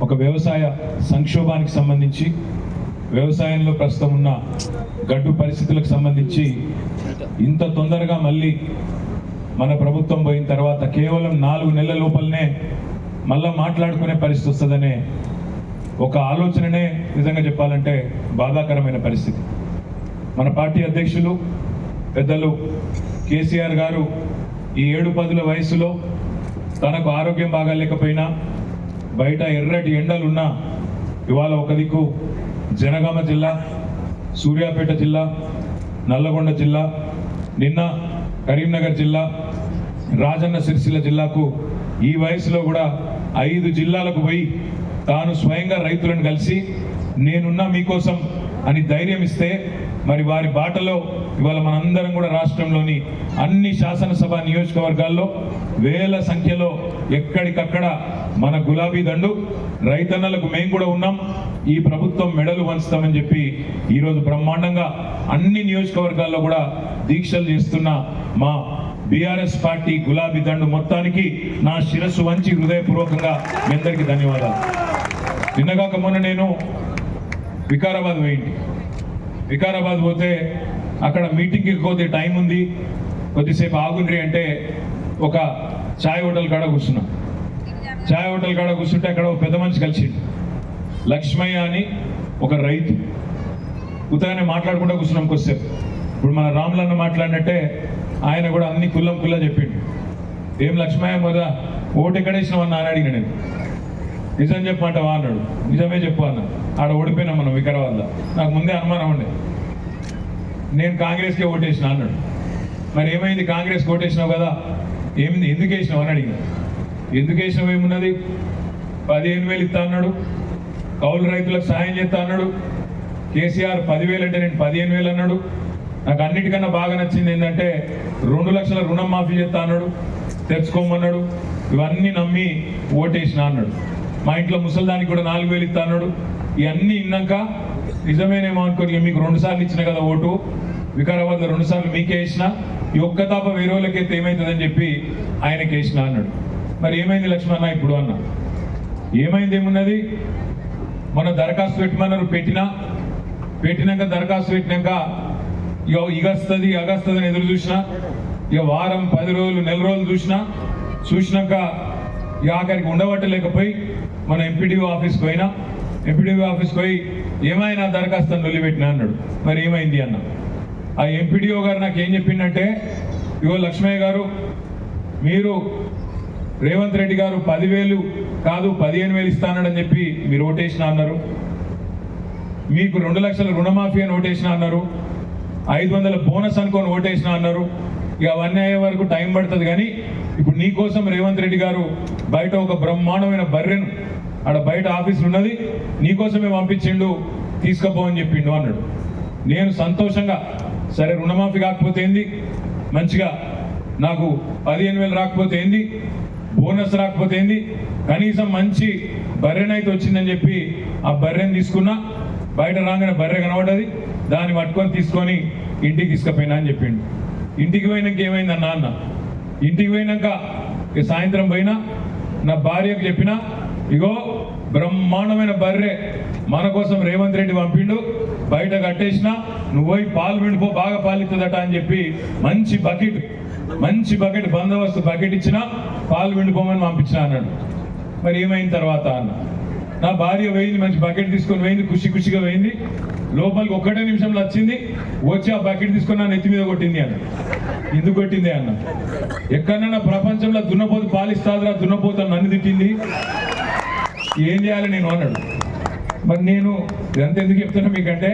ఒక వ్యవసాయ సంక్షోభానికి సంబంధించి వ్యవసాయంలో ప్రస్తుతం ఉన్న గడ్డు పరిస్థితులకు సంబంధించి ఇంత తొందరగా మళ్ళీ మన ప్రభుత్వం పోయిన తర్వాత కేవలం 4 నెలల లోపలనే మళ్ళా మాట్లాడుకునే పరిస్థితి వస్తుందనే ఒక ఆలోచననే నిజంగా చెప్పాలంటే బాధాకరమైన పరిస్థితి. మన పార్టీ అధ్యక్షులు పెద్దలు కేసీఆర్ గారు ఈ 7-10 వయసులో తనకు ఆరోగ్యం బాగాలేకపోయినా బయట ఎర్రటి ఎండలున్నా ఇవాళ ఒక దిక్కు జనగామ జిల్లా, సూర్యాపేట జిల్లా, నల్లగొండ జిల్లా, నిన్న కరీంనగర్ జిల్లా, రాజన్న సిరిసిల్ల జిల్లాకు ఈ వయసులో కూడా 5 జిల్లాలకు పోయి తాను స్వయంగా రైతులను కలిసి నేనున్నా మీకోసం అని ధైర్యం ఇస్తే మరి వారి బాటలో ఇవాళ మనందరం కూడా రాష్ట్రంలోని అన్ని శాసనసభ నియోజకవర్గాల్లో వేల సంఖ్యలో ఎక్కడికక్కడ మన గులాబీ దండు రైతన్నలకు మేము కూడా ఉన్నాం, ఈ ప్రభుత్వం మెడలు వంచుతామని చెప్పి ఈరోజు బ్రహ్మాండంగా అన్ని నియోజకవర్గాల్లో కూడా దీక్షలు చేస్తున్న మా బీఆర్ఎస్ పార్టీ గులాబీ దండు మొత్తానికి నా శిరస్సు వంచి హృదయపూర్వకంగా మీ అందరికీ ధన్యవాదాలు. నిన్నగాక మొన్న నేను వికారాబాద్ పోయింది. వికారాబాద్ పోతే అక్కడ మీటింగ్కి పోతే టైం ఉంది, కొద్దిసేపు ఆగుండ్రి అంటే ఒక ఛాయ్ హోటల్ కాడ కూర్చున్నాం. ఛాయ్ హోటల్ కాడ కూర్చుంటే అక్కడ ఒక పెద్ద మనిషి కలిసిండు, లక్ష్మయ్య అని ఒక రైతు. ఉత్తగానే మాట్లాడుకుంటూ కూర్చున్నాం కొద్దిసేపు. ఇప్పుడు మన రాములన్న మాట్లాడినట్టే ఆయన కూడా అన్ని కుల్లా చెప్పిండు. ఏం లక్ష్మయ్య మొదట ఓటు ఎక్కడేసినామన్నా అని అడిగిన నేను. నిజం చెప్పమంటావా అన్నాడు. నిజమే చెప్పు అన్న. ఆడ ఓడిపోయినాం మనం వికారాబాద్లో. నాకు ముందే అనుమానం ఉండే, నేను కాంగ్రెస్కే ఓటేసిన అన్నాడు. మరి ఏమైంది, కాంగ్రెస్కి ఓటేసినావు కదా, ఏమింది, ఎందుకు వేసినావు అని అడిగిన. ఎందుకు వేసినావు ఏమున్నది, 15,000 ఇస్తా అన్నాడు, కౌలు రైతులకు సాయం చేస్తా అన్నాడు. కేసీఆర్ 10,000 అంటే నేను 15,000 అన్నాడు. నాకు అన్నిటికన్నా బాగా నచ్చింది ఏంటంటే 2 లక్షల రుణం మాఫీ చేస్తా అన్నాడు, తెచ్చుకోమన్నాడు. ఇవన్నీ నమ్మి ఓటేసిన అన్నాడు. మా ఇంట్లో ముసలిదానికి కూడా 4,000 ఇస్తా అన్నాడు. ఇవన్నీ ఇన్నాక నిజమేనేమో అనుకోని మీకు 2 సార్లు ఇచ్చిన కదా ఓటు, వికారాబాద్లో 2 సార్లు మీకే వేసిన, ఈ ఒక్క తాప వేరే వాళ్ళకైతే ఏమవుతుందని చెప్పి ఆయనకి వేసిన అన్నాడు. మరి ఏమైంది లక్ష్మణ ఇప్పుడు అన్న. ఏమైంది ఏమున్నది, మన దరఖాస్తు పెట్టమన్నారు, పెట్టినాక దరఖాస్తు పెట్టినాక ఇక వస్తుంది అని ఎదురు చూసినా, ఇక వారం 10 రోజులు నెల రోజులు చూసినాక ఇక ఆఖరికి ఉండబట్టలేకపోయి మన ఎంపీడీఓ ఆఫీస్కి పోయినా. ఎంపీడీఓ ఆఫీస్కి పోయి ఏమైనా దరఖాస్తు వదిలిపెట్టినా అన్నాడు. మరి ఏమైంది అన్న. ఆ ఎంపీడీఓ గారు నాకు ఏం చెప్పిందంటే, ఇగో లక్ష్మయ్య గారు, మీరు రేవంత్ రెడ్డి గారు 10,000 కాదు 15,000 ఇస్తానని చెప్పి మీరు ఓటేసిన అన్నారు. మీకు 2 లక్షల రుణమాఫీ అని ఓటేసిన అన్నారు. 500 బోనస్ అనుకొని ఓటేసిన అన్నారు. ఇక అవన్నీ అయ్యే వరకు టైం పడుతుంది. కానీ ఇప్పుడు నీకోసం రేవంత్ రెడ్డి గారు బయట ఒక బ్రహ్మాండమైన బర్రెను ఆడ బయట ఆఫీసులు ఉన్నది, నీకోసమే పంపించిండు, తీసుకుపోవని చెప్పిండు అన్నాడు. నేను సంతోషంగా సరే రుణమాఫీ కాకపోతే ఏంది, మంచిగా నాకు 15,000 రాకపోతే ఏంది, బోనస్ రాకపోతే ఏంది, కనీసం మంచి బర్రెనైతే వచ్చిందని చెప్పి ఆ బర్రెని తీసుకున్నా. బయట రాగానే బర్రె కనబడ్డది, దాన్ని పట్టుకొని తీసుకొని ఇంటికి తీసుకుపోయినా అని చెప్పిండు. ఇంటికి పోయినాక ఏమైందన్నా అన్న. ఇంటికి పోయినాక సాయంత్రం పోయినా నా భార్యకు చెప్పినా, ఇగో బ్రహ్మాండమైన బర్రె మన కోసం రేవంత్ రెడ్డి పంపిండు, బయట కట్టేసిన, నువ్వు పోయి పాలు పిండిపో, బాగా పాలిస్తుందట అని చెప్పి మంచి బకెట్ బందోబస్తు బకెట్ ఇచ్చిన, పాలు పిండిపోమని పంపించిన అన్నాడు. మరి ఏమైంది తర్వాత అన్న. నా భార్య పోయింది, మంచి బకెట్ తీసుకొని పోయింది, ఖుషిగా పోయింది. లోపలికి 1 నిమిషంలో వచ్చింది, వచ్చి ఆ బకెట్ తీసుకొని నా నెత్తి మీద కొట్టింది అన్న. ఎందుకు కొట్టింది అన్న. ఎక్కడన్నా ప్రపంచంలో దున్నపోతు పాలిస్తాదురా, దున్నపోతు నన్ను తిట్టింది, ఏం చేయాలి నేను అన్నాడు. మరి నేను ఇదంతా ఎందుకు చెప్తున్నా మీకంటే,